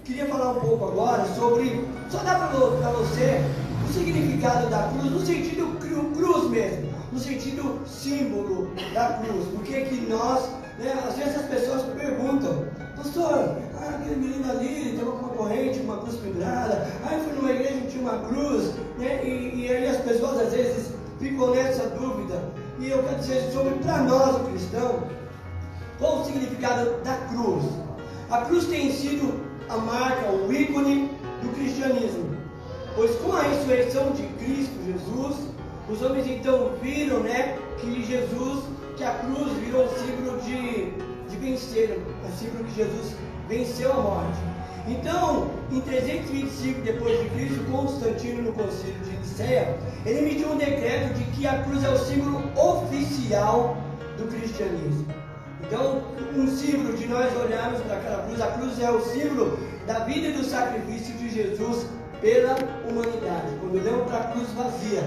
queria falar um pouco agora sobre, só dar para você o significado da cruz, no sentido cruz mesmo, no sentido símbolo da cruz. Porque que nós, né, às vezes as pessoas perguntam, pastor, aquele menino ali estava com uma corrente, uma cruz pendurada, aí foi numa igreja que tinha uma cruz, né, e aí as pessoas às vezes ficam nessa dúvida. E eu quero dizer sobre, para nós, o cristão, qual o significado da cruz? A cruz tem sido a marca, o ícone do cristianismo, pois com a ressurreição de Cristo Jesus, os homens então viram, né, que a cruz virou um símbolo de vencer, um símbolo que Jesus venceu a morte. Então, em 325 depois de Cristo, Constantino, no concílio de Nicéia, ele emitiu um decreto de que a cruz é o símbolo oficial do cristianismo. Então, um símbolo de nós olharmos para aquela cruz, a cruz é o símbolo da vida e do sacrifício de Jesus pela humanidade. Quando olhamos para a cruz vazia,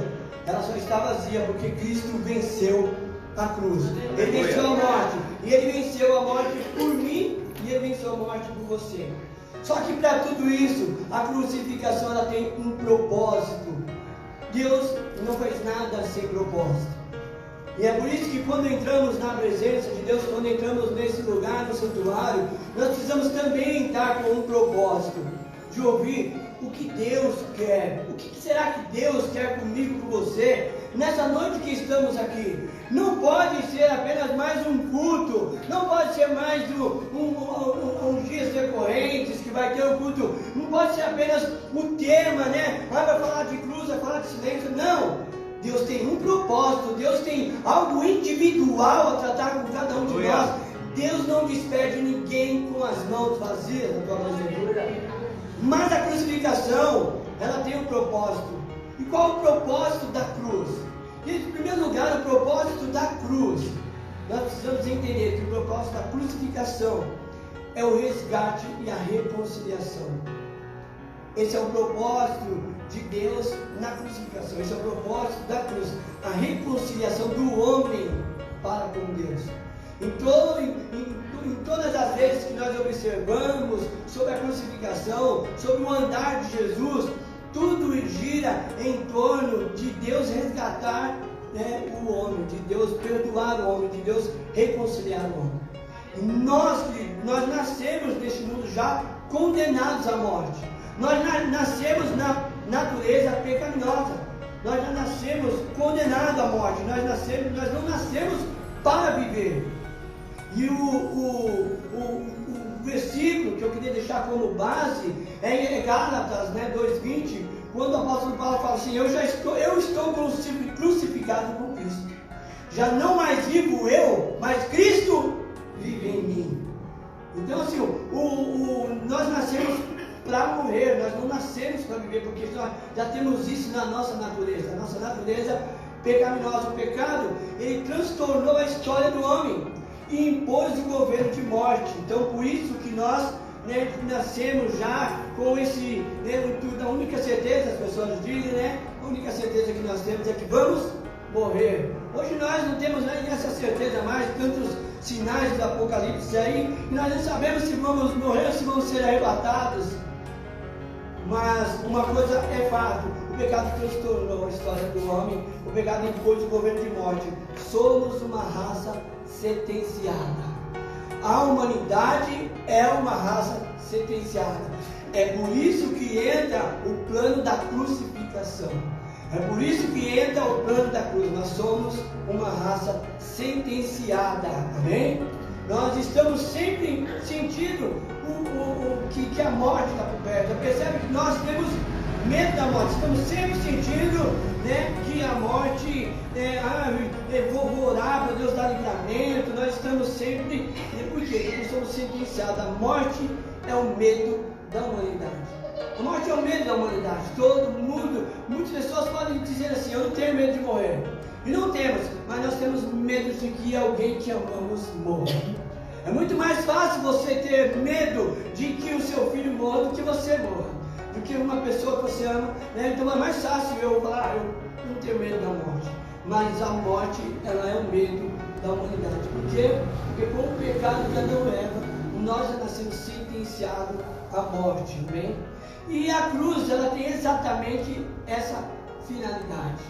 ela só está vazia porque Cristo venceu a cruz. Ele venceu a morte, e Ele venceu a morte por mim, e Ele venceu a morte por você. Só que para tudo isso, a crucificação ela tem um propósito. Deus não faz nada sem propósito. E é por isso que quando entramos na presença de Deus, quando entramos nesse lugar, no santuário, nós precisamos também estar com um propósito de ouvir o que Deus quer. O que será que Deus quer comigo, com você, nessa noite que estamos aqui? Não pode ser apenas mais um culto, não pode ser mais uns dias recorrentes que vai ter um culto, não pode ser apenas o tema, né? Vai falar de cruz, vai falar de silêncio, não! Deus tem um propósito, Deus tem algo individual a tratar com cada um de nós. Deus não despede ninguém com as mãos vazias, na tua presença. Mas a crucificação, ela tem um propósito. E qual é o propósito da cruz? Em primeiro lugar, o propósito da cruz. Nós precisamos entender que o propósito da crucificação é o resgate e a reconciliação. Esse é o propósito de Deus na crucificação. Esse é o propósito da cruz. A reconciliação do homem para com Deus. Em todas as vezes que nós observamos sobre a crucificação, sobre o andar de Jesus, tudo gira em torno de Deus resgatar, né, o homem, de Deus perdoar o homem, de Deus reconciliar o homem. E nós nascemos neste mundo já condenados à morte. Nós nascemos na natureza pecaminosa. Nós já nascemos condenados à morte. Nós não nascemos para viver. E o versículo que eu queria deixar como base é em Gálatas, né, 2:20, quando o apóstolo Paulo fala assim: eu estou crucificado com Cristo. Já não mais vivo eu, mas Cristo vive em mim. Então assim, nós nascemos para morrer, nós não nascemos para viver, porque já temos isso na nossa natureza. A nossa natureza pecaminosa, o pecado, ele transtornou a história do homem e impôs o governo de morte. Então por isso que nós, né, nascemos já com esse, né, a única certeza, as pessoas dizem, né, a única certeza que nós temos é que vamos morrer. Hoje nós não temos nem essa certeza mais, tantos sinais do Apocalipse aí, e nós não sabemos se vamos morrer ou se vamos ser arrebatados. Mas uma coisa é fato: o pecado transtornou a história do homem, o pecado impôs o governo de morte. Somos uma raça sentenciada. A humanidade é uma raça sentenciada. É por isso que entra o plano da crucificação. É por isso que entra o plano da cruz. Nós somos uma raça sentenciada. Amém? Nós estamos sempre sentindo que a morte está por perto. Já percebe que nós temos medo da morte. Estamos sempre sentindo, né, que a morte, vou orar para Deus dar livramento. Nós estamos sempre, por quê? Porque somos sentenciados. A morte é o medo da humanidade. A morte é o medo da humanidade. Todo mundo, muitas pessoas podem dizer assim: eu não tenho medo de morrer. E não temos, mas nós temos medo de que alguém que amamos morra. É muito mais fácil você ter medo de que o seu filho morra do que você morra, do que uma pessoa que você ama, né? Então é mais fácil eu falar: eu não tenho medo da morte. Mas a morte, ela é o medo da humanidade. Por quê? Porque com o pecado de Adão e Eva, nós já nascemos sentenciados sentenciado à morte, bem? E a cruz, ela tem exatamente essa finalidade.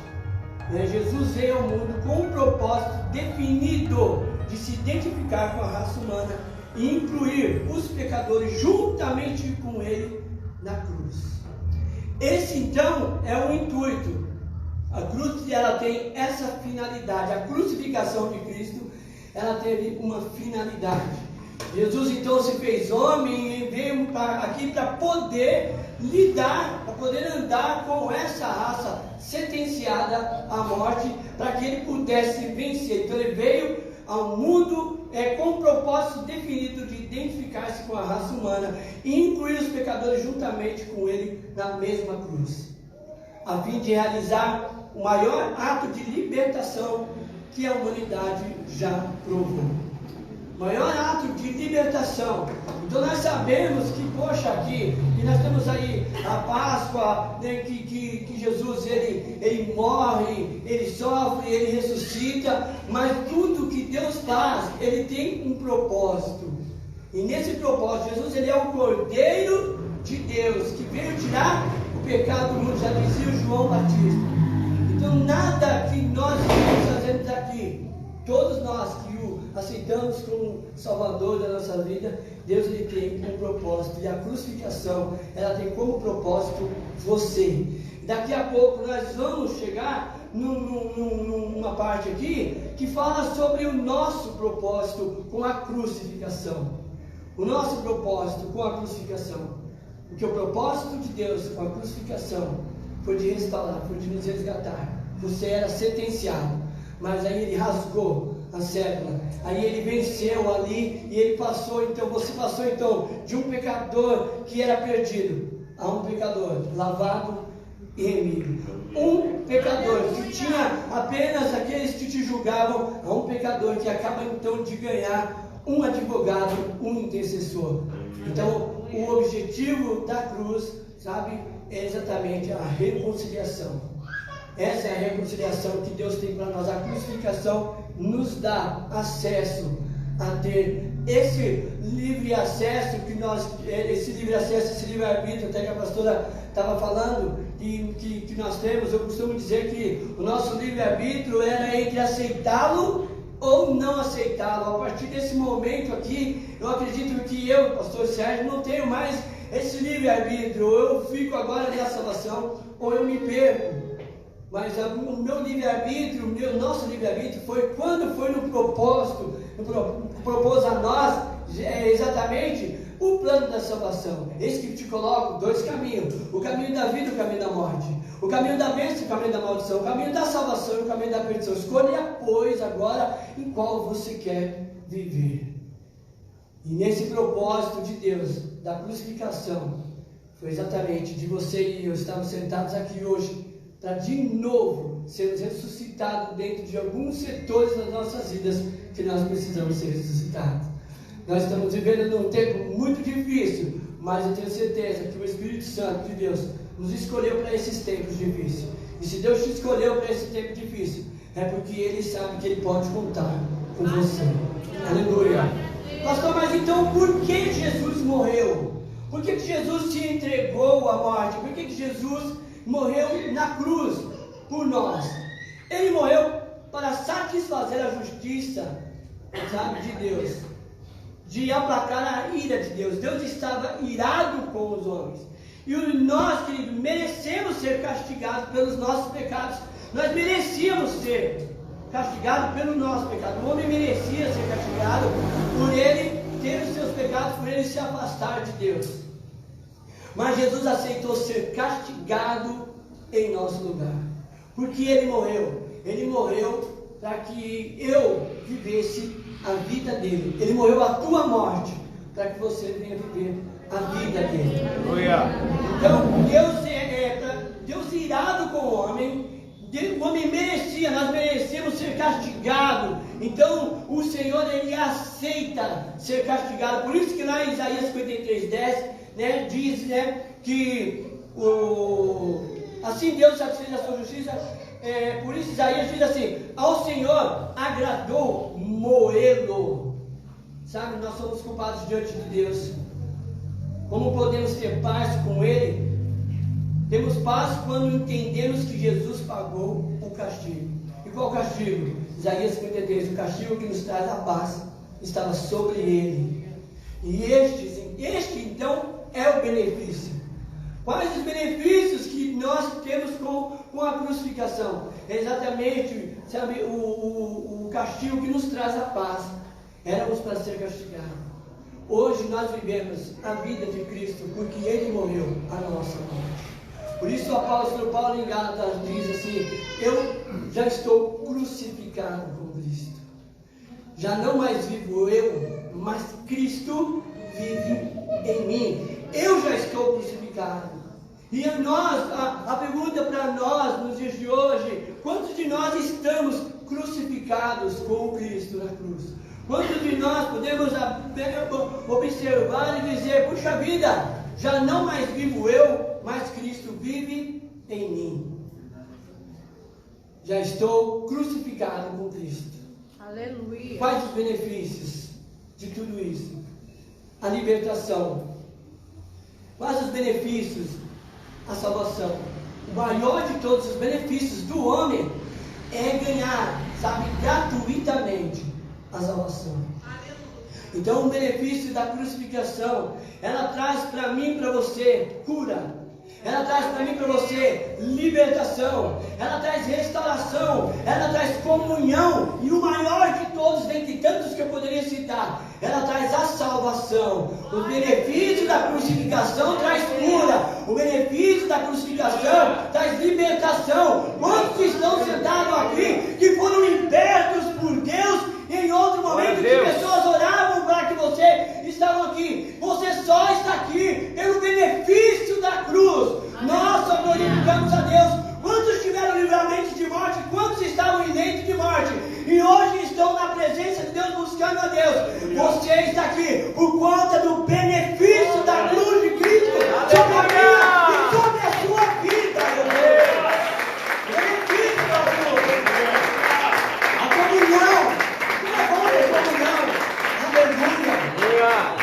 Jesus veio ao mundo com um propósito definido de se identificar com a raça humana e incluir os pecadores juntamente com ele na cruz. Esse então é o intuito. A cruz, ela tem essa finalidade. A crucificação de Cristo, ela teve uma finalidade. Jesus então se fez homem e veio aqui para poder lidar, para poder andar com essa raça sentenciada à morte, para que ele pudesse vencer. Então ele veio ao mundo com um propósito definido de identificar-se com a raça humana e incluir os pecadores juntamente com ele na mesma cruz, a fim de realizar o maior ato de libertação que a humanidade já provou. Maior ato de libertação. Então nós sabemos que, poxa, aqui, e nós temos aí a Páscoa, né, que Jesus ele morre, ele sofre, ele ressuscita, mas tudo que Deus faz, ele tem um propósito. E nesse propósito, Jesus ele é o Cordeiro de Deus, que veio tirar o pecado do mundo, já dizia o João Batista. Então nada que nós fazemos aqui, todos nós que o aceitamos como Salvador da nossa vida, Deus ele tem um propósito, e a crucificação ela tem como propósito você. Daqui a pouco nós vamos chegar numa parte aqui que fala sobre o nosso propósito com a crucificação. O nosso propósito com a crucificação, porque o propósito de Deus com a crucificação foi de restaurar, foi de nos resgatar. Você era sentenciado, mas aí ele rasgou a cédula, aí ele venceu ali, e ele passou, então você passou então de um pecador que era perdido a um pecador lavado e remido. Um pecador que tinha apenas aqueles que te julgavam, a um pecador que acaba então de ganhar um advogado, um intercessor. Então o objetivo da cruz, sabe, é exatamente a reconciliação. Essa é a reconciliação que Deus tem para nós. A crucificação nos dá acesso a ter esse livre acesso que nós, esse livre acesso, esse livre arbítrio, até que a pastora estava falando, que nós temos. Eu costumo dizer que o nosso livre arbítrio era entre aceitá-lo ou não aceitá-lo. A partir desse momento aqui, eu acredito que eu, pastor Sérgio, não tenho mais esse livre arbítrio. Eu fico agora na salvação ou eu me perco. Mas o meu livre-arbítrio, nosso livre-arbítrio foi quando foi no propósito, propôs a nós exatamente o plano da salvação. Eis que te coloco dois caminhos: o caminho da vida e o caminho da morte, o caminho da bênção e o caminho da maldição, o caminho da salvação e o caminho da perdição. Escolha, pois, agora em qual você quer viver. E nesse propósito de Deus, da crucificação, foi exatamente de você e eu estarmos sentados aqui hoje, para de novo sermos ressuscitados dentro de alguns setores das nossas vidas que nós precisamos ser ressuscitados. Nós estamos vivendo num tempo muito difícil, mas eu tenho certeza que o Espírito Santo de Deus nos escolheu para esses tempos difíceis. E se Deus te escolheu para esse tempo difícil, é porque Ele sabe que Ele pode contar com você. Aleluia. Pastor, mas então por que Jesus morreu? Por que Jesus se entregou à morte? Por que Jesus morreu na cruz por nós? Ele morreu para satisfazer a justiça, sabe, de Deus, de aplacar a ira de Deus. Deus estava irado com os homens, e nós, queridos, merecemos ser castigados pelos nossos pecados. Nós merecíamos ser castigados pelo nosso pecado. O homem merecia ser castigado por ele ter os seus pecados, por ele se afastar de Deus. Mas Jesus aceitou ser castigado em nosso lugar, porque Ele morreu. Ele morreu para que eu vivesse a vida dele. Ele morreu a tua morte, para que você venha viver a vida dele. Então, Deus irado com o homem. O homem merecia, nós merecemos ser castigados. Então o Senhor, Ele aceita ser castigado. Por isso que lá em Isaías 53:10, diz, que assim Deus satisfez a sua justiça. Por isso Isaías diz assim: ao Senhor agradou moê-lo. Sabe, nós somos culpados diante de Deus. Como podemos ter paz com Ele? Temos paz quando entendemos que Jesus pagou o castigo. E qual castigo? Isaías 53, o castigo que nos traz a paz estava sobre Ele. E este então é o benefício. Quais os benefícios que nós temos com a crucificação? É exatamente, sabe, o castigo que nos traz a paz. Éramos para ser castigados. Hoje nós vivemos a vida de Cristo porque Ele morreu a nossa morte. Por isso o apóstolo Paulo em Gálatas diz assim: eu já estou crucificado com Cristo. Já não mais vivo eu, mas Cristo vive em mim. Eu já estou crucificado. E a pergunta para nós nos dias de hoje: quantos de nós estamos crucificados com Cristo na cruz? Quantos de nós podemos observar e dizer: puxa vida, já não mais vivo eu, mas Cristo vive em mim. Já estou crucificado com Cristo. Aleluia. Quais os benefícios de tudo isso? A libertação. Quais os benefícios? A salvação. O maior de todos os benefícios do homem é ganhar, sabe, gratuitamente a salvação. Então o benefício da crucificação, ela traz para mim e para você cura. Ela traz para mim e para você libertação. Ela traz restauração. Ela traz comunhão. E o maior de todos, dentre tantos que eu poderia citar, ela traz a salvação. O benefício da crucificação traz cura. O benefício da crucificação traz libertação. Quantos estão sentados aqui que foram libertos por Deus? Em outro momento que pessoas oravam para que você estava aqui. Você só está aqui pelo benefício da cruz. Nós só glorificamos a Deus. Quantos tiveram livramento de morte? Quantos estavam em leito de morte? E hoje estão na presença de Deus buscando a Deus. Você está aqui por conta do benefício da cruz de Cristo sobre a minha e sobre a sua vida. Benefício da cruz. A comunhão.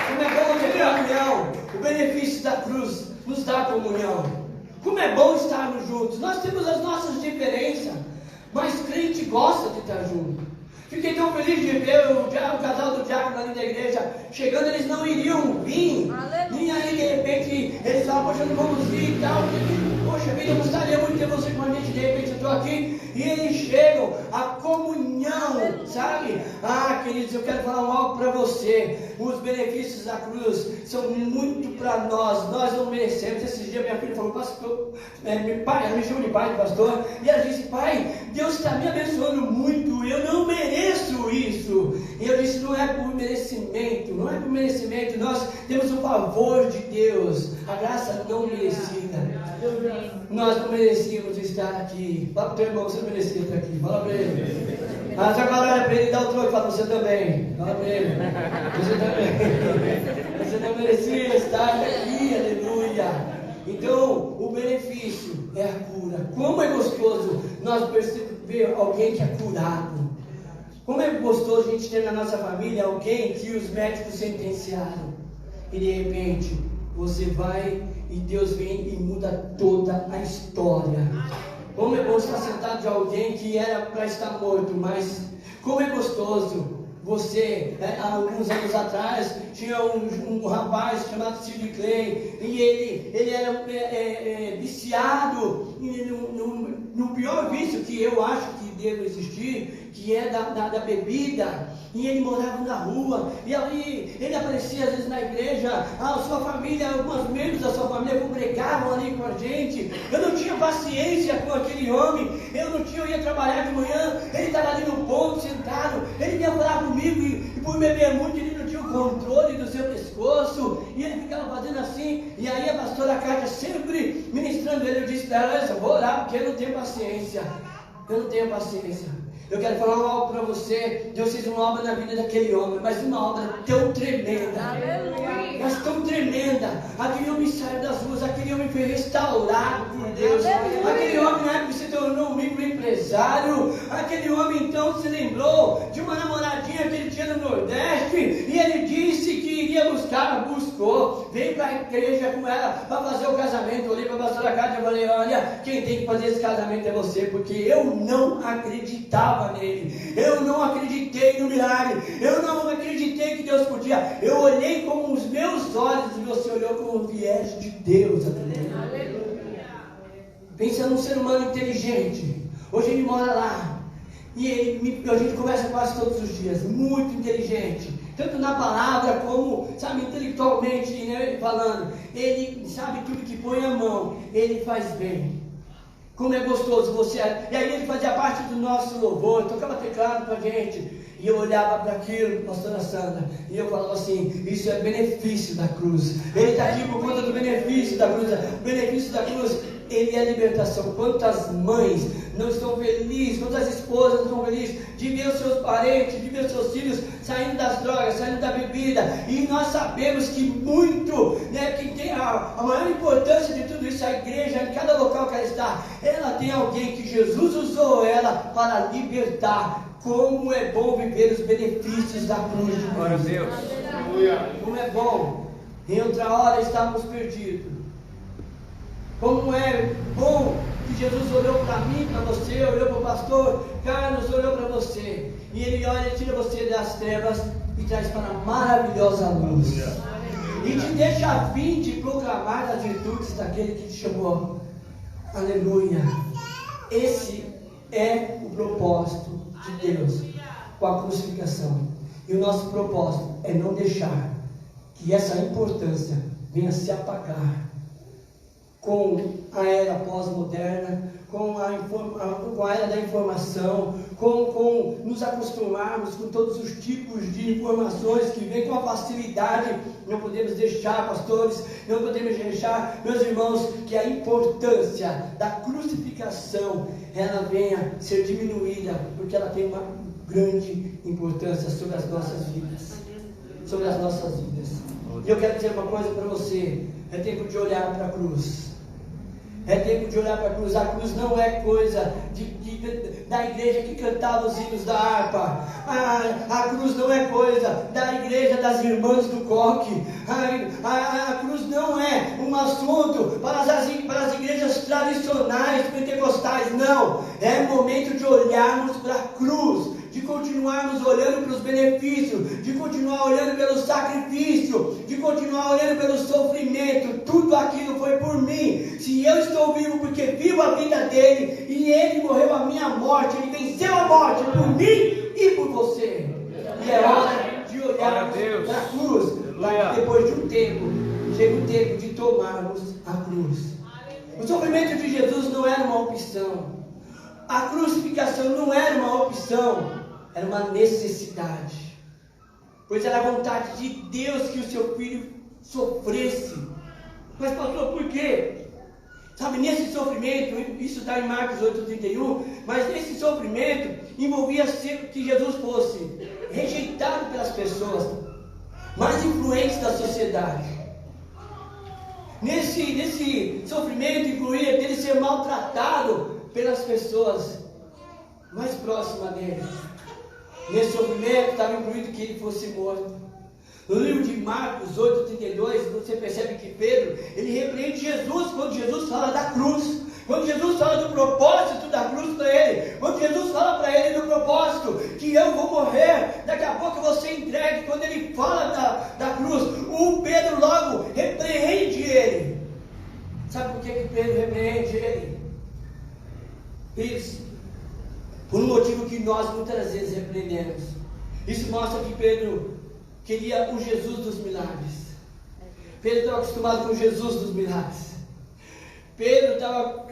Como é bom ter comunhão. O benefício da cruz nos dá comunhão. Como é bom estarmos juntos. Nós temos as nossas diferenças, mas crente gosta de estar junto. Fiquei tão feliz de ver o casal do diácono ali da igreja chegando. Eles não iriam vir. E aí de repente eles falavam: poxa, não vamos vir e tal. Poxa vida, eu gostaria muito de ter você com a gente. De repente eu estou aqui e eles chegam. A comunhão, sabe? Ah, queridos, eu quero falar algo para você. Os benefícios da cruz são muito para nós. Nós não merecemos. Esses dias minha filha falou: pastor, pai, ela me chama de pai, de pastor. E ela disse: pai, Deus está me abençoando muito. Eu não mereço isso. E eu disse: não é por merecimento. Não é por merecimento. Nós temos o favor de Deus. A graça não merecida. Nós não merecíamos estar aqui. Fala para o teu irmão: você não merecia estar aqui. Fala para ele. Mas agora olha para ele e dá o troco. Fala: você também. Fala para ele. Você também. Você não merecia estar aqui. Aleluia. Então, o benefício é a cura. Como é gostoso nós perceber alguém que é curado. Como é gostoso a gente ter na nossa família alguém que os médicos sentenciaram. E de repente, você vai e Deus vem e muda toda a história. Como é bom estar sentado de alguém que era para estar morto, mas como é gostoso. Você, há alguns anos atrás, tinha um rapaz chamado Sid Clay, e ele era viciado no pior vício que eu acho que deve existir, que é da bebida. E ele morava na rua, e ali ele aparecia às vezes na igreja. A sua família, alguns membros da sua família congregavam ali com a gente. Eu não tinha paciência com aquele homem. Eu ia trabalhar de manhã, ele estava ali no ponto, sentado. Ele vinha falar comigo e por beber muito ele não tinha o controle do seu pescoço. E ele ficava fazendo assim. E aí a pastora Cátia sempre ministrando ele. Eu disse para ela: eu vou orar porque eu não tenho paciência. Eu não tenho paciência. Eu quero falar algo para você. Deus fez uma obra na vida daquele homem, mas uma obra tão tremenda. Aleluia. Mas tão tremenda. Aquele homem saiu das ruas, aquele homem foi restaurado por Deus. Aleluia. Aquele homem na época se tornou um microempresário. Aquele homem então se lembrou de uma namoradinha que ele tinha no Nordeste. E ele disse que iria buscar, buscou. Veio para a igreja com ela para fazer o casamento. Eu olhei para a pastora Cátia e falei: olha, quem tem que fazer esse casamento é você, porque eu não acreditava nele, eu não acreditei no milagre, eu não acreditei que Deus podia. Eu olhei com os meus olhos e você olhou com o viés de Deus. Aleluia. Pensa num ser humano inteligente. Hoje ele mora lá e a gente conversa quase todos os dias. Muito inteligente, tanto na palavra como, sabe, intelectualmente, né, falando. Ele sabe tudo que põe a mão, ele faz bem. Como é gostoso você. E aí ele fazia parte do nosso louvor, tocava teclado com a gente. E eu olhava para aquilo, pastora Sandra, e eu falava assim: isso é benefício da cruz. Ele está aqui por conta do benefício da cruz. O benefício da cruz, ele é libertação. Quantas mães não estão felizes, quantas esposas não estão felizes de ver os seus parentes, de ver os seus filhos saindo das drogas, saindo da bebida. E nós sabemos que muito, né, que tem a maior importância de tudo isso, a igreja, em cada local que ela está, ela tem alguém que Jesus usou ela para libertar. Como é bom viver os benefícios da cruz de Glória a Deus. Deus. Como é bom. Em outra hora estávamos perdidos. Como é bom que Jesus olhou para mim, para você, olhou para o pastor Carlos, olhou para você. E ele olha e tira você das trevas e traz para a maravilhosa luz. E te deixa vir de proclamar as virtudes daquele que te chamou. Aleluia. Esse é o propósito de Deus com a crucificação. E o nosso propósito é não deixar que essa importância venha se apagar com a era pós-moderna, com a era da informação, com nos acostumarmos com todos os tipos de informações que vêm com a facilidade. Não podemos deixar, pastores, não podemos deixar, meus irmãos, que a importância da crucificação ela venha ser diminuída, porque ela tem uma grande importância sobre as nossas vidas. Sobre as nossas vidas. E eu quero dizer uma coisa para você: é tempo de olhar para a cruz. É tempo de olhar para a cruz. A cruz não é coisa da igreja que cantava os hinos da harpa. A cruz não é coisa da igreja das irmãs do coque. A cruz não é um assunto para as igrejas tradicionais pentecostais. Não. É momento de olharmos para a cruz, de continuarmos olhando para os benefícios, de continuar olhando pelo sacrifício, de continuar olhando pelo sofrimento. Tudo aquilo foi por mim. Se eu estou vivo, porque vivo a vida dele, e ele morreu a minha morte, ele venceu a morte por mim e por você. E é hora de olharmos para a cruz, para que depois de um tempo, chega o tempo de tomarmos a cruz. O sofrimento de Jesus não era uma opção. A crucificação não era uma opção, era uma necessidade. Pois era a vontade de Deus que o seu filho sofresse. Mas pastor, por quê? Sabe, nesse sofrimento, isso está em Marcos 8,31, mas nesse sofrimento envolvia que Jesus fosse rejeitado pelas pessoas mais influentes da sociedade. Nesse sofrimento incluía dele ser maltratado pelas pessoas mais próximas dele. Nesse sofrimento estava incluído que ele fosse morto. No livro de Marcos 8,32, você percebe que Pedro, ele repreende Jesus quando Jesus fala da cruz. Quando Jesus fala do propósito da cruz para ele. Quando Jesus fala para ele do propósito, que eu vou morrer, daqui a pouco você entregue. Quando ele fala da cruz, o Pedro logo repreende ele. Sabe por que Pedro repreende ele? Isso, por um motivo que nós muitas vezes repreendemos. Isso mostra que Pedro queria o Jesus dos milagres. Pedro estava acostumado com o Jesus dos milagres. Pedro estava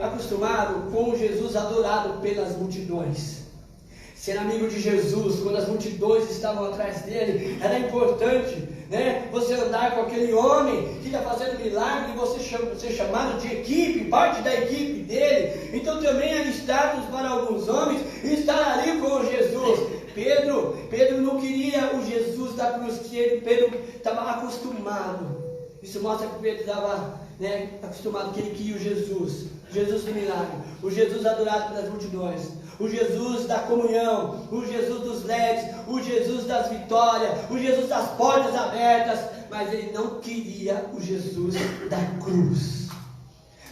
acostumado com o Jesus adorado pelas multidões. Ser amigo de Jesus, quando as multidões estavam atrás dele, era importante. né? Você andar com aquele homem que está fazendo milagre e você ser chamado de equipe, parte da equipe dele. Então também é status para alguns homens estar ali com Jesus. Pedro não queria o Jesus da cruz, Pedro estava acostumado. Isso mostra que Pedro estava, né, acostumado, que ele queria o Jesus do milagre, o Jesus adorado pelas multidões, o Jesus da comunhão, o Jesus dos leques, o Jesus das vitórias, o Jesus das portas abertas, mas ele não queria o Jesus da cruz.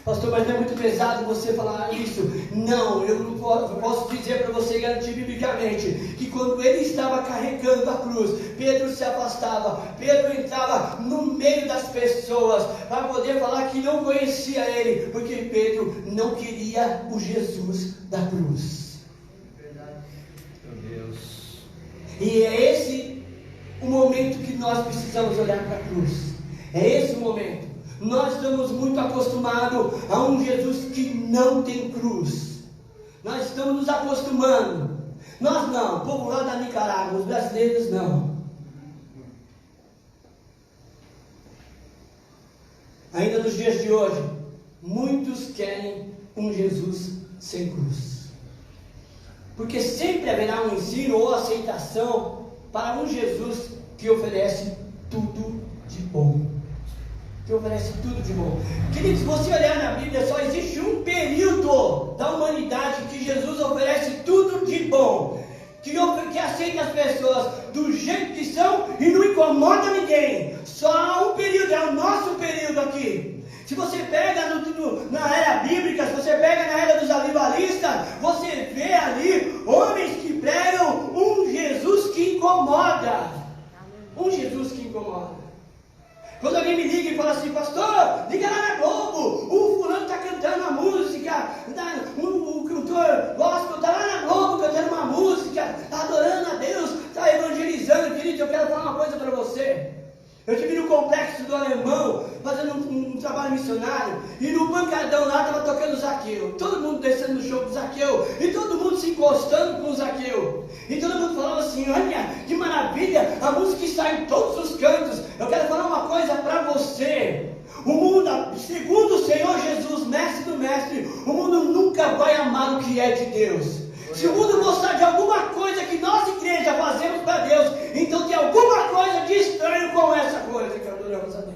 Pastor, mas não é muito pesado você falar isso? Não, eu posso dizer para você, garantir biblicamente, que quando ele estava carregando a cruz, Pedro se afastava, Pedro entrava no meio das pessoas, para poder falar que não conhecia ele, porque Pedro não queria o Jesus da cruz. Meu Deus. E é esse o momento que nós precisamos olhar para a cruz. É esse o momento. Nós estamos muito acostumados a um Jesus que não tem cruz. Nós estamos nos acostumando. Nós não, o povo lá da Nicarágua, os brasileiros não. Ainda nos dias de hoje, muitos querem um Jesus sem cruz. Porque sempre haverá um ensino ou aceitação para um Jesus que oferece tudo de bom. Que oferece tudo de bom. Queridos, se você olhar na Bíblia, só existe um período da humanidade que Jesus oferece tudo de bom, que aceita as pessoas do jeito que são e não incomoda ninguém. Só há um período, é o nosso período aqui. Se você pega na era bíblica, se você pega na era dos avivalistas, você vê ali homens que pregam um Jesus que incomoda. Um Jesus que incomoda. Quando alguém me liga e fala assim, pastor, liga lá na Globo, o fulano está cantando uma música, o cantor gospel está lá na Globo cantando uma música, está adorando a Deus, está evangelizando. Querido, eu quero falar uma coisa para você. Eu estive no Complexo do Alemão, fazendo um trabalho missionário, e no bancadão lá estava tocando Zaqueu, todo mundo descendo no show do Zaqueu, e todo mundo se encostando com o Zaqueu, e todo mundo falava assim, olha, que maravilha, a música está em todos os cantos. Eu quero falar uma coisa para você, o mundo, segundo o Senhor Jesus, mestre do mestre, o mundo nunca vai amar o que é de Deus. Se o mundo gostar de alguma coisa que nós, igreja, fazemos para Deus, então tem alguma coisa de estranho com essa coisa que adoramos a Deus.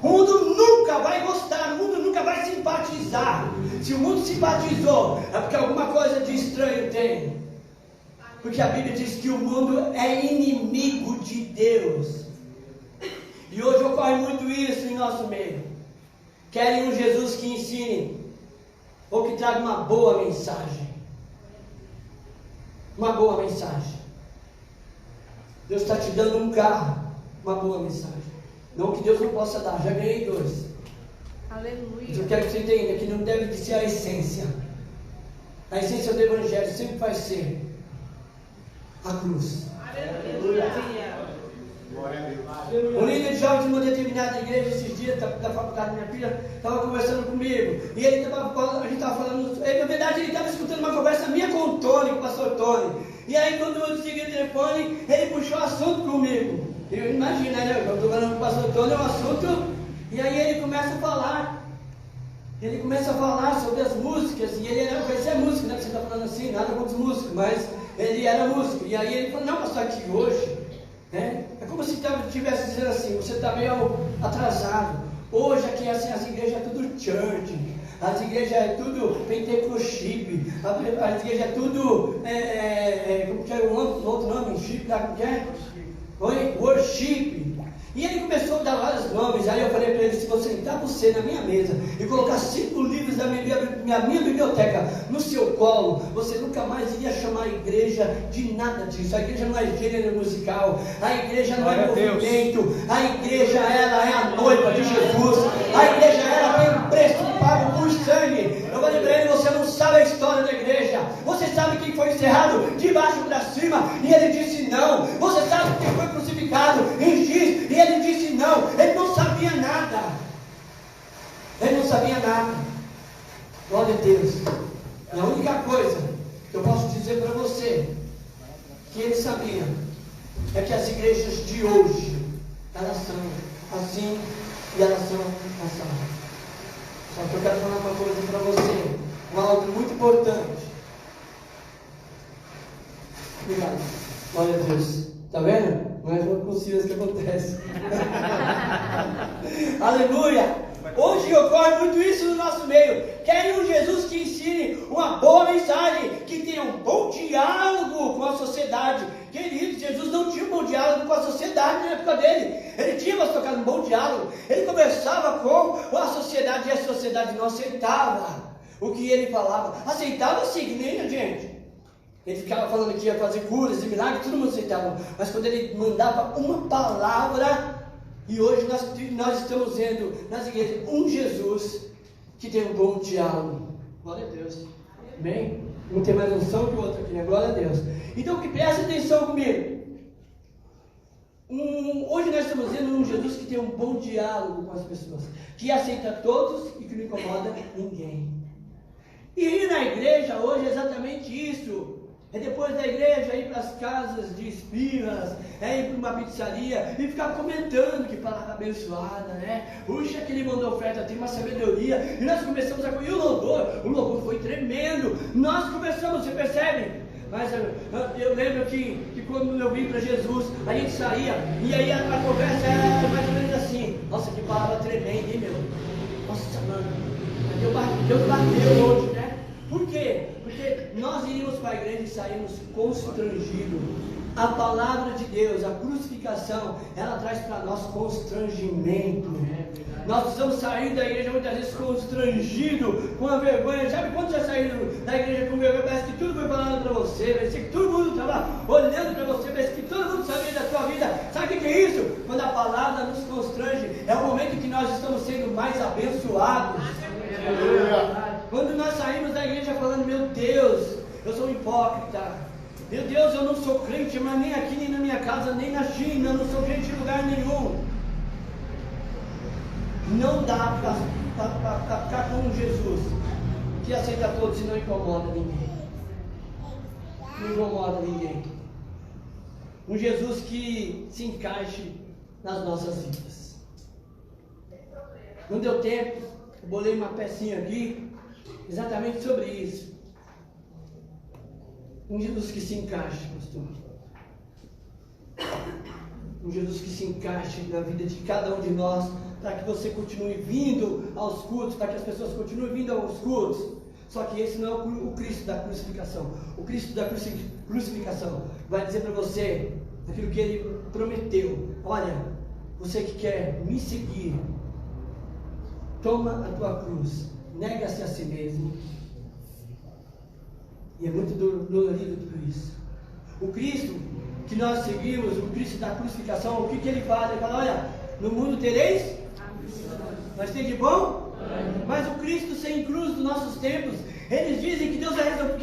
O mundo nunca vai gostar, o mundo nunca vai simpatizar. Se o mundo simpatizou, é porque alguma coisa de estranho tem. Porque a Bíblia diz que o mundo é inimigo de Deus. E hoje ocorre muito isso em nosso meio. Querem um Jesus que ensine, ou que traga uma boa mensagem. Uma boa mensagem. Deus está te dando um carro, uma boa mensagem. Não que Deus não possa dar, já ganhei 2. Aleluia. Mas eu quero que você entenda que não deve de ser a essência. A essência do Evangelho sempre vai ser a cruz. Aleluia. Um líder de jovens de uma determinada igreja esses dias, da faculdade da minha filha, estava conversando comigo. E ele a gente estava falando, na verdade ele estava escutando uma conversa minha com o Tony, com o pastor Tony. E aí quando eu desliguei o telefone, ele puxou o assunto comigo. Eu imagino, né? Eu estou falando com o pastor Tony, é um assunto, e aí ele começa a falar. Ele começa a falar sobre as músicas, e ele conhecia música, né? Você está falando assim, nada contra os músicos, mas ele era músico. E aí ele falou, não, pastor, aqui hoje, né? É como se estivesse dizendo assim, você está meio atrasado. Hoje aqui assim, as igrejas é tudo church, as igrejas é tudo pentecostal, as igrejas é tudo, como que é o outro nome? Chip, como que é? Oi? Worship. E ele começou a dar vários nomes. Aí eu falei para ele, se você sentar você na minha mesa e colocar 5 livros da minha biblioteca no seu colo, você nunca mais iria chamar a igreja de nada disso. A igreja não é gênero musical, a igreja não é movimento, a igreja ela é a noiva de Jesus, a igreja ela tem um preço pago por sangue. Eu falei para ele, você não sabe a história da igreja, você sabe quem foi encerrado de baixo para cima, e ele disse não. Você sabe quem foi crucificado em X, e ele disse não. Ele não sabia nada. Ele não sabia nada. Glória a Deus. E a única coisa que eu posso dizer para você, que ele sabia, é que as igrejas de hoje, elas são assim e elas são assim. Só que eu quero falar uma coisa para você, algo muito importante. Obrigado. Glória a Deus. Está vendo? Não é com Silas que acontece. Aleluia! Hoje ocorre muito isso no nosso meio. Querem um Jesus que ensine uma boa mensagem, que tenha um bom diálogo com a sociedade. Querido, Jesus não tinha um bom diálogo com a sociedade na época dele. Ele tinha, mas tocado um bom diálogo. Ele conversava com a sociedade e a sociedade não aceitava o que ele falava. Aceitava sim, que nem a gente. Ele ficava falando que ia fazer curas e milagres, todo mundo aceitava. Mas quando ele mandava uma palavra, e hoje nós estamos vendo nas igrejas um Jesus que tem um bom diálogo. Glória a Deus. Amém? Um tem mais unção que o outro aqui, né? Glória a Deus. Então, que preste atenção comigo. Hoje nós estamos vendo um Jesus que tem um bom diálogo com as pessoas, que aceita todos e que não incomoda ninguém. E ir na igreja hoje é exatamente isso. É depois da igreja ir para as casas de espirras, é ir para uma pizzaria e ficar comentando que palavra abençoada, né? Puxa, que ele mandou oferta, tem uma sabedoria. E nós começamos a... E o louvor foi tremendo. Nós começamos, você percebe? Mas eu lembro que quando eu vim para Jesus, a gente saía, e aí a conversa era mais ou menos assim. Nossa, que palavra tremenda, hein, meu? Nossa, mano, Deus bateu hoje, né? Por quê? Porque nós iríamos para a igreja e saímos constrangidos. A palavra de Deus, a crucificação, ela traz para nós constrangimento. Nós precisamos sair da igreja muitas vezes constrangidos, com a vergonha. Sabe quando já saíram da igreja com vergonha? Parece que tudo foi falado para você, parece que todo mundo estava olhando para você, parece que todo mundo sabia da sua vida. Sabe o que é isso? Quando a palavra nos constrange, é o momento que nós estamos sendo mais abençoados. Quando nós saímos da igreja falando, meu Deus, eu sou um hipócrita. Meu Deus, eu não sou crente, mas nem aqui, nem na minha casa, nem na China, eu não sou crente em lugar nenhum. Não dá para ficar com um Jesus que aceita todos e não incomoda ninguém. Não incomoda ninguém. Um Jesus que se encaixe nas nossas vidas. Não deu tempo, eu bolei uma pecinha aqui, exatamente sobre isso. Um Jesus que se encaixe, pastor. Um Jesus que se encaixe na vida de cada um de nós, para que você continue vindo aos cultos, para que as pessoas continuem vindo aos cultos. Só que esse não é o Cristo da crucificação. O Cristo da crucificação vai dizer para você aquilo que ele prometeu. Olha, você que quer me seguir, toma a tua cruz, nega-se a si mesmo. E é muito dolorido tudo isso. O Cristo que nós seguimos, o Cristo da crucificação, o que ele faz? Ele fala, olha, no mundo tereis, mas tem de bom? Mas o Cristo sem cruz dos nossos tempos, eles dizem que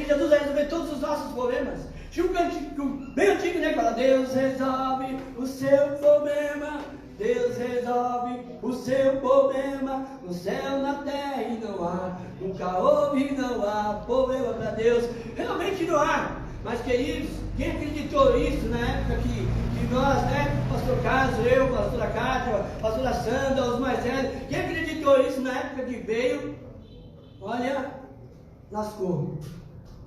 Jesus vai resolver todos os nossos problemas. Tinha um cantigo bem antigo, né? Que fala, Deus resolve o seu problema. Deus resolve o seu problema, no céu, na terra e não há, nunca houve e não há problema para Deus. Realmente não há, mas queridos, quem acreditou isso na época que nós, né, pastor Carlos, eu, pastora Cátia, pastora Sandra, os mais velhos, quem acreditou isso na época que veio, olha, lascou,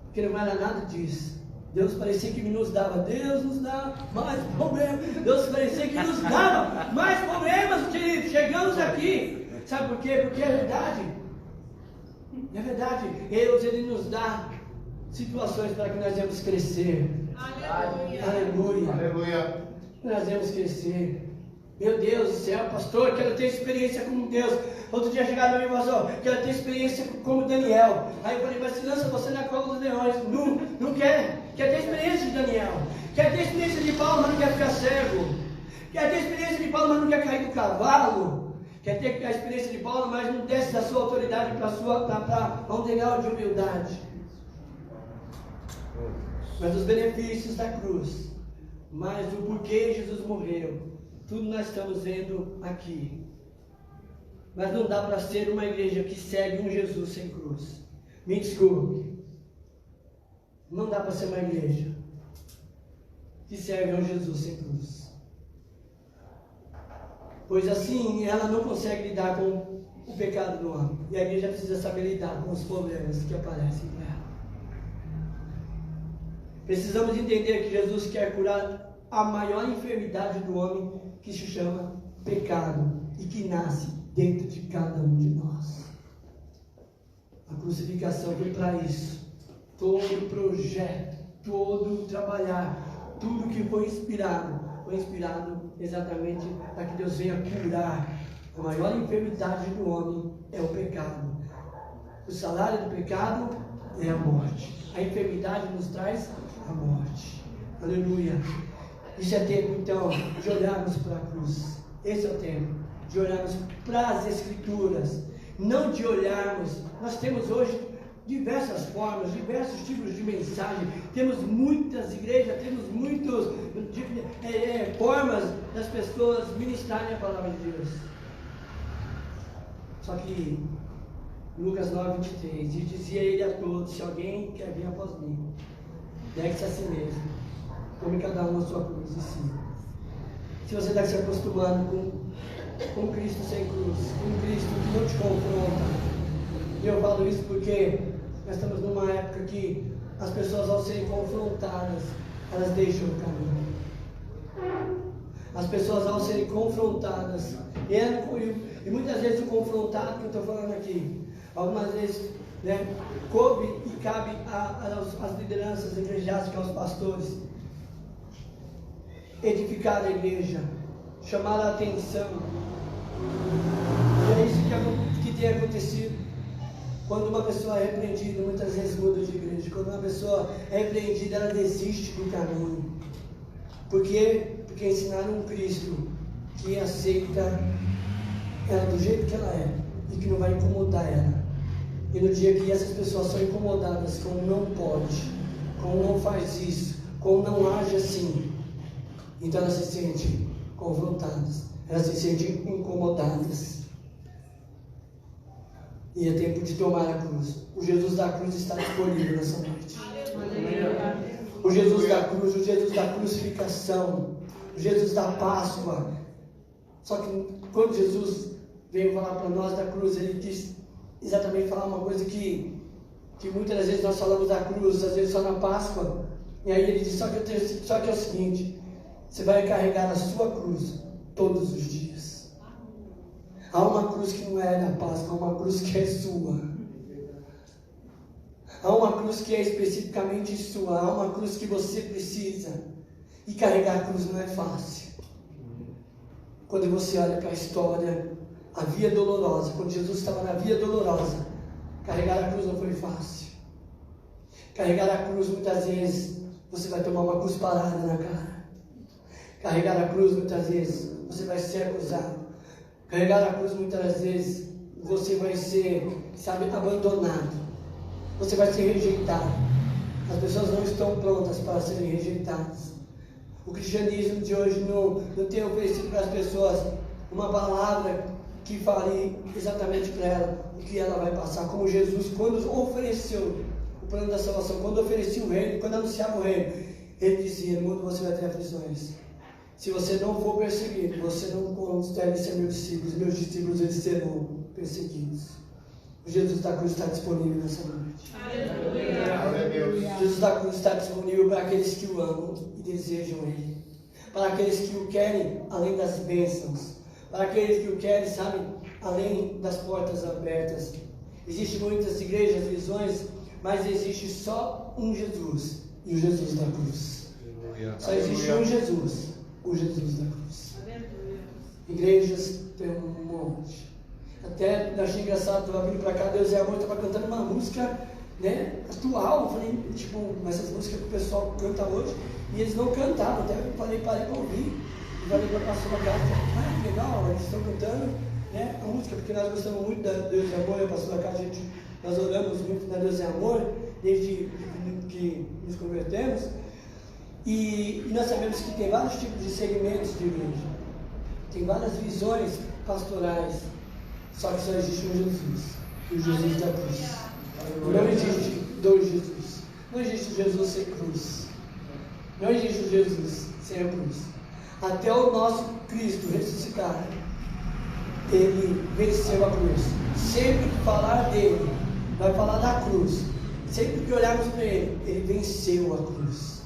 porque não era nada disso. Deus parecia que nos dava, Deus nos dá mais problemas, Deus parecia que nos dava mais problemas, queridos. Chegamos aqui, sabe por quê? Porque é verdade, Deus ele nos dá situações para que nós venhamos crescer. Aleluia. Aleluia. Nós venhamos crescer. Meu Deus do céu, pastor, quero ter experiência com Deus. Outro dia chegaram para mim, pastor, quero ter experiência como Daniel. Aí eu falei, mas se lança você na cova dos leões. Não quer. Quer ter experiência de Daniel. Quer ter experiência de Paulo, mas não quer ficar cego. Quer ter experiência de Paulo, mas não quer cair do cavalo. Quer ter a experiência de Paulo, mas não desce da sua autoridade para um degrau de humildade. Mas os benefícios da cruz, mas o porquê Jesus morreu, tudo nós estamos vendo aqui. Mas não dá para ser uma igreja que segue um Jesus sem cruz. Me desculpe. Não dá para ser uma igreja. que serve a um Jesus sem cruz. Pois assim ela não consegue lidar com o pecado do homem. E a igreja precisa saber lidar com os problemas que aparecem para ela. Precisamos entender que Jesus quer curar a maior enfermidade do homem, que se chama pecado e que nasce dentro de cada um de nós. A crucificação foi para isso. Todo o projeto, todo o trabalhar, tudo que foi inspirado exatamente para que Deus venha curar. A maior enfermidade do homem é o pecado. O salário do pecado é a morte. A enfermidade nos traz a morte. Aleluia. Isso é tempo, então, de olharmos para a cruz. Esse é o tempo de olharmos para as Escrituras. Não de olharmos. Nós temos hoje diversas formas, diversos tipos de mensagem. Temos muitas igrejas, temos muitas formas das pessoas ministrarem a palavra de Deus. Só que Lucas 9:23, e dizia ele a todos: se alguém quer vir após mim, negue-se a si mesmo, tome cada um a sua cruz e siga. Se você está se acostumando com Cristo sem cruz, com Cristo que não te confronta, e eu falo isso porque nós estamos numa época que as pessoas, ao serem confrontadas, elas deixam o caminho. As pessoas, ao serem confrontadas, e muitas vezes o confrontado que eu estou falando aqui, algumas vezes, coube e cabe às lideranças eclesiásticas, aos pastores, edificar a igreja, chamar a atenção. E é isso que tem acontecido. Quando uma pessoa é repreendida, muitas vezes muda de igreja. Quando uma pessoa é repreendida, ela desiste do caminho. Por quê? Porque ensinaram um Cristo que aceita ela do jeito que ela é e que não vai incomodar ela. E no dia que essas pessoas são incomodadas com não pode, com não faz isso, com não age assim, então elas se sentem confrontadas, elas se sentem incomodadas. E é tempo de tomar a cruz. O Jesus da cruz está disponível nessa noite. O Jesus da cruz, o Jesus da crucificação, o Jesus da Páscoa. Só que quando Jesus veio falar para nós da cruz, ele quis exatamente falar uma coisa que muitas das vezes nós falamos da cruz, às vezes só na Páscoa. E aí ele disse: só que é o seguinte, você vai carregar a sua cruz todos os dias. Há uma cruz que não é da Páscoa, há uma cruz que é sua. Há uma cruz que é especificamente sua, há uma cruz que você precisa. E carregar a cruz não é fácil. Quando você olha para a história, a via dolorosa, quando Jesus estava na via dolorosa, carregar a cruz não foi fácil. Carregar a cruz, muitas vezes, você vai tomar uma cusparada na cara. Carregar a cruz, muitas vezes, você vai ser acusado. Carregar a cruz, muitas vezes, você vai ser, abandonado. Você vai ser rejeitado. As pessoas não estão prontas para serem rejeitadas. O cristianismo de hoje não tem oferecido para as pessoas uma palavra que fale exatamente para ela o que ela vai passar. Como Jesus, quando ofereceu o plano da salvação, quando oferecia o reino, quando anunciava o reino, ele dizia: no mundo você vai ter aflições. Se você não for perseguido, você não deve ser meus discípulos eles serão perseguidos. O Jesus da cruz está disponível nessa noite. Aleluia. Jesus da cruz está disponível para aqueles que o amam e desejam Ele. Para aqueles que o querem além das bênçãos. Para aqueles que o querem, além das portas abertas. Existem muitas igrejas, visões, mas existe só um Jesus. E o Jesus da cruz. Só existe um Jesus. O Jesus da cruz. Igrejas tem um monte. Até achei engraçado, estava vindo para cá, Deus é Amor, estava cantando uma música, atual. Eu falei, essas músicas que o pessoal canta hoje, e eles não cantavam. Até eu falei, parei para ouvir. E falei para a pastora Cátia: que legal, eles estão cantando a música, porque nós gostamos muito da Deus é Amor. E a pastora Cátia, nós oramos muito na Deus é Amor, desde que nos convertemos. E nós sabemos que tem vários tipos de segmentos de igreja, tem várias visões pastorais, só que só existe um Jesus, o Jesus da cruz. Não existe dois Jesus, não existe Jesus sem cruz. Não existe Jesus sem a cruz. Até o nosso Cristo ressuscitar, ele venceu a cruz. Sempre que falar dele, vai falar da cruz. Sempre que olharmos para ele, ele venceu a cruz.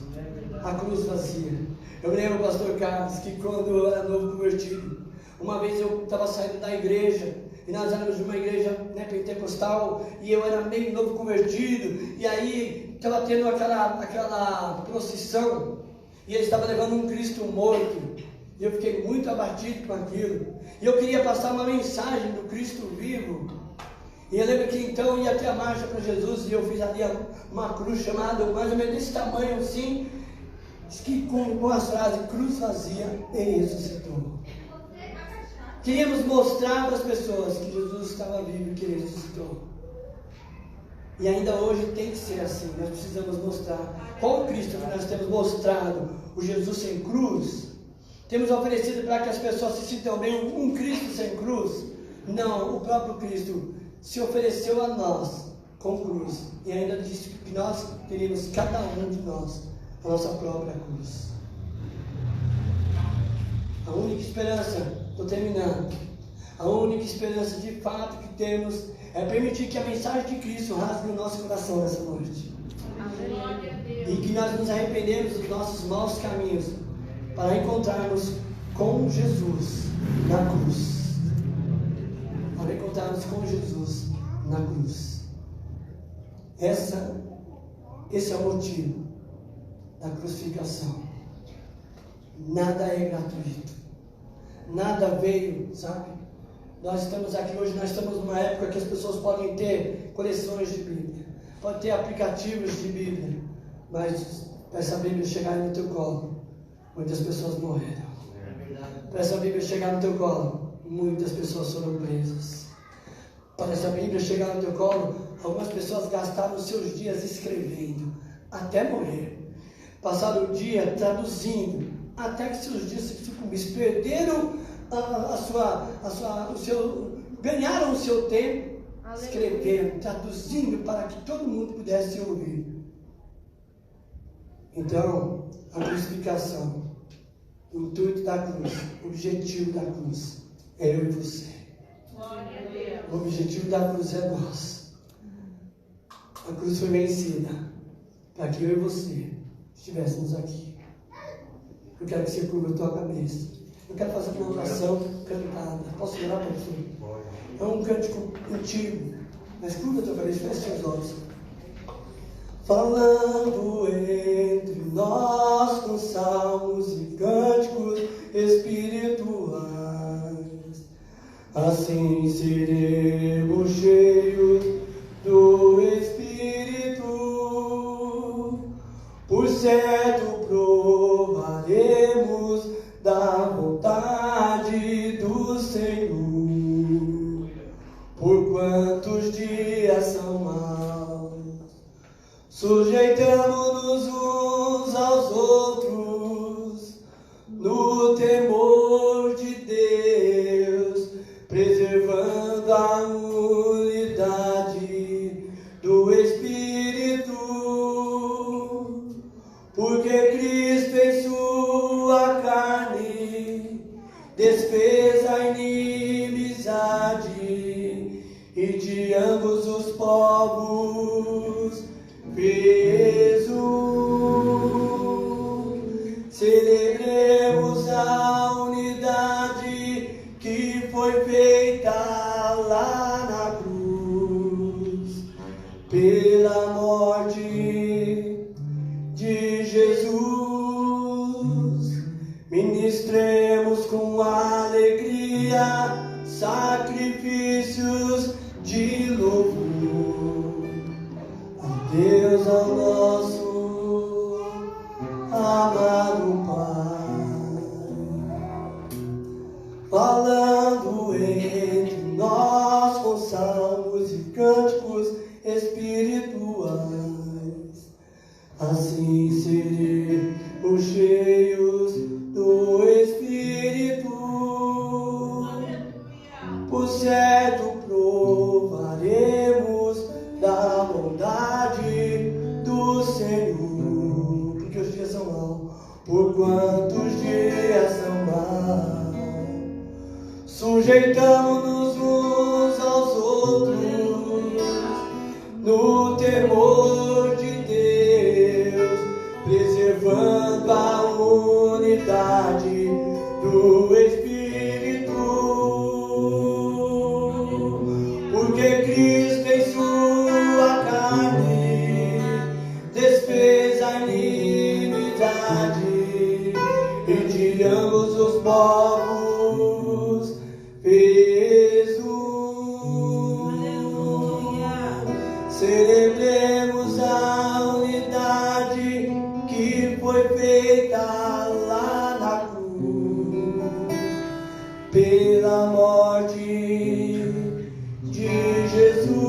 A cruz vazia. Eu me lembro, pastor Carlos, que quando eu era novo convertido, uma vez eu estava saindo da igreja, e nós éramos de uma igreja, né, pentecostal, e eu era meio novo convertido, e aí estava tendo aquela procissão, e eles estavam levando um Cristo morto, e eu fiquei muito abatido com aquilo, e eu queria passar uma mensagem do Cristo vivo, e eu lembro que então ia ter a marcha para Jesus, e eu fiz ali uma cruz chamada, mais ou menos desse tamanho assim, que com as frases, cruz vazia, ele ressuscitou. Queríamos mostrar para as pessoas que Jesus estava vivo e que ele ressuscitou. E ainda hoje tem que ser assim. Nós precisamos mostrar qual Cristo que nós temos mostrado, o Jesus sem cruz. Temos oferecido para que as pessoas se sintam bem um Cristo sem cruz. Não, o próprio Cristo se ofereceu a nós com cruz. E ainda disse que nós teríamos, cada um de nós, a nossa própria cruz. A única esperança, estou terminando, a única esperança de fato que temos é permitir que a mensagem de Cristo rasgue o nosso coração nessa noite. Amém. E que nós nos arrependemos dos nossos maus caminhos para encontrarmos com Jesus na cruz. Para encontrarmos com Jesus na cruz. Esse é o motivo da crucificação. Nada é gratuito. Nada veio, sabe? Nós estamos aqui hoje, nós estamos numa época que as pessoas podem ter coleções de Bíblia, podem ter aplicativos de Bíblia, mas para essa Bíblia chegar no teu colo, muitas pessoas morreram. Para essa Bíblia chegar no teu colo, muitas pessoas foram presas. Para essa Bíblia chegar no teu colo, algumas pessoas gastaram os seus dias escrevendo, até morrer. Passaram o dia traduzindo, até que seus dias se sucumbissem, perderam ganharam o seu tempo, escrevendo, traduzindo para que todo mundo pudesse ouvir. Então, a crucificação, o intuito da cruz, o objetivo da cruz é eu e você. O objetivo da cruz é nós. A cruz foi vencida para que eu e você estivéssemos aqui. Eu quero que você curva a tua cabeça. Eu quero fazer uma oração cantada. Posso orar para você? É um cântico antigo, mas curva a tua cabeça, feche seus olhos. Falando entre nós com salmos e cânticos espirituais, assim seremos cheios do Espírito. Por certo provaremos da vontade do Senhor. Por quantos dias são maus, sujeitamos-nos uns aos outros, no temor de Deus, preservando a unidade do Espírito. Porque Cristo em sua carne desfez a inimizade, e de ambos os povos fez um. Celebremos a unidade que foi feita lá na cruz, pela morte de Jesus. Ministremos com alegria sacrifícios de louvor a Deus, ao nosso amado Pai. Falando entre nós com salmos e cânticos espirituais, assim seremos cheios do Espírito. Por certo provaremos da bondade do Senhor, porque os dias são maus. sujeitamos-nos uns aos outros no temor de Deus, preservando a unidade do Espírito, porque Cristo em sua carne desfez a inimizade e de ambos os povos fez um. Celebremos a unidade que foi feita lá na cruz pela morte de Jesus.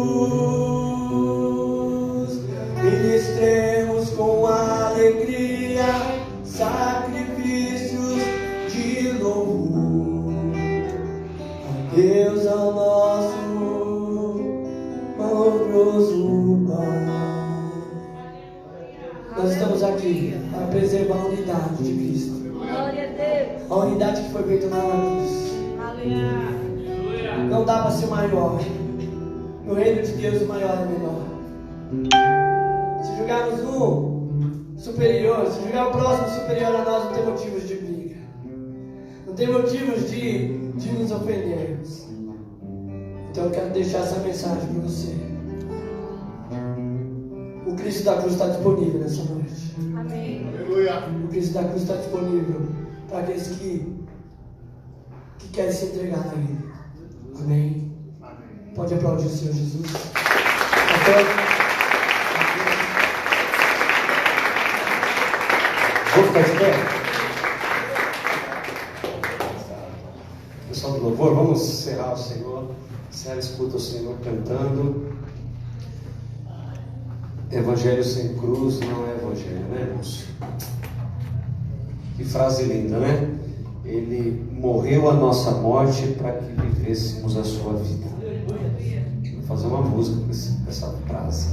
Ministremos com alegria sacrifícios de louvor a Deus, ao nosso glorioso Pai. Nós estamos aqui para preservar a unidade de Cristo. Glória a Deus. A unidade que foi feita na cruz. Aleluia. Não dá para ser maior. No reino de Deus o maior é menor. Se jogarmos um superior, se jogar o próximo superior a nós, não tem motivos de briga. Não tem motivos de nos ofendermos. Então eu quero deixar essa mensagem para você. O Cristo da cruz está disponível nessa noite. Amém. Aleluia. O Cristo da cruz está disponível para aqueles que querem se entregar a Ele. Amém. Pode aplaudir o Senhor Jesus. Vamos ficar de pé? Pessoal do louvor, vamos encerrar o Senhor. Será escuta o Senhor cantando. Evangelho sem cruz não é evangelho, né, irmãos? Que frase linda, né? Ele morreu a nossa morte para que vivêssemos a sua vida. Vou fazer uma música com essa frase.